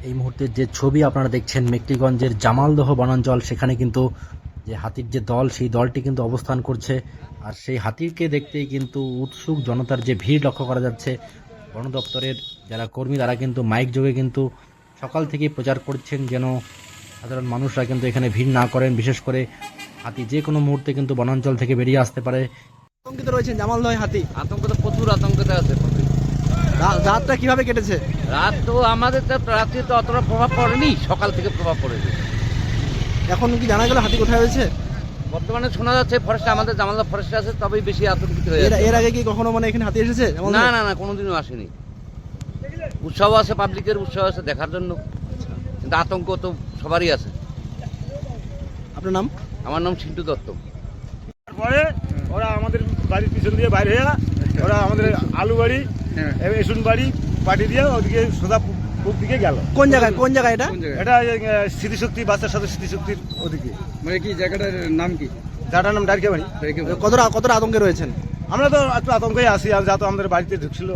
এই মুহূর্তে যে ছবি আপনারা দেখছেন মেকলিগঞ্জের জামালদহ বনাঞ্চল, সেখানে কিন্তু যে হাতির যে দল, সেই দলটি কিন্তু অবস্থান করছে। আর সেই হাতিকে দেখতেই কিন্তু উৎসুক জনতার যে ভিড় লক্ষ্য করা যাচ্ছে। বন দপ্তরের যারা কর্মী তারা কিন্তু মাইক যোগে কিন্তু সকাল থেকেই প্রচার করছেন যেন সাধারণ মানুষরা কিন্তু এখানে ভিড় না করেন। বিশেষ করে হাতি যে কোনো মুহূর্তে কিন্তু বনাঞ্চল থেকে বেরিয়ে আসতে পারে। আতঙ্কিত রয়েছেন জামালদহে হাতি। আতঙ্ক তো প্রচুর আতঙ্কতে আছে। রাতটা কিভাবে কেটেছে? রাত তো আমাদের তো রাত্রে তো অতটা প্রভাব পড়েনি, সকাল থেকে প্রভাব পড়েছে। এখন কি জানা গেল হাতি কোথায় হয়েছে? বর্তমানে শোনা যাচ্ছে ফরেস্টে, আমাদের জামালদা ফরেস্টে আছে, তবেই বেশি আতঙ্কিত হয়ে যাচ্ছে। এর আগে কি কখনো মানে এখানে হাতি এসেছে? না না না, কোনোদিনও আসেনি। উৎসাহ আছে, পাবলিকের উৎসাহ আছে দেখার জন্য, কিন্তু আতঙ্ক তো সবারই আছে। আপনার নাম? আমার নাম চিন্টু দত্ত। পরে ওরা আমাদের বাড়ির পিছন দিয়ে বাইরে হয়ে ওরা আমাদের আলু বাড়ি এসুন বাড়ি পাঠিয়ে দিয়ে ওদিকে সোজা পূব দিকে গেল। কোন জায়গায় এটা? এটা স্মৃতিশক্তি বাচ্চার সাথে স্মৃতিশক্তির ওদিকে। মানে কি জায়গাটার নাম কি? যাটার নাম ডারকে বাড়ি। কতটা আতঙ্কে রয়েছেন? আমরা তো একটু আতঙ্কেই আছি, আর যা তো আমাদের বাড়িতে ঢুকছিল।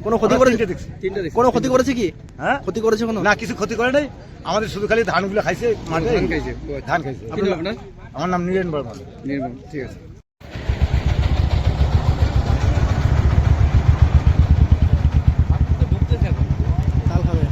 কোনো ক্ষতি করেছে? দেখছি। কোনো ক্ষতি করেছে কি? হ্যাঁ, ক্ষতি করেছে কোনো? না, কিছু ক্ষতি করে নাই। আমাদের শুধু খালি ধানগুলো খাইছে মাঠে। ধান খাইছে। ধান খাইছে। কি নাম আপনার? আমার নাম নীরেন বর্মন। নির্মল, ঠিক আছে। তাল খাবে।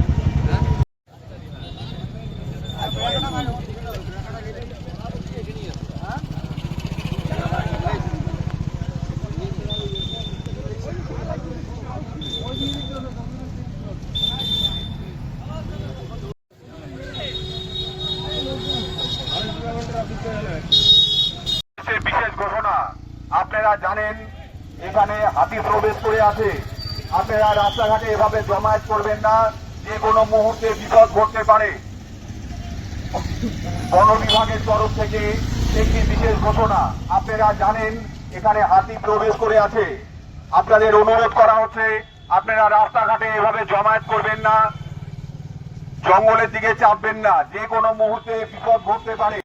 বিশেষ ঘোষণা, আপনারা জানেন এখানে হাতি প্রবেশ করে আছে। আপনারা রাস্তাঘাটে এভাবে জমায়েত করবেন না, যে কোনো মুহূর্তে বিপদ ঘটতে পারে। বন বিভাগের তরফ থেকে একটি বিশেষ ঘোষণা, আপনারা জানেন এখানে হাতি প্রবেশ করে আছে। আপনাদের অনুরোধ করা হচ্ছে আপনারা রাস্তাঘাটে এভাবে জমায়েত করবেন না, জঙ্গলের দিকে চাপবেন না, যে কোনো মুহূর্তে বিপদ ঘটতে পারে।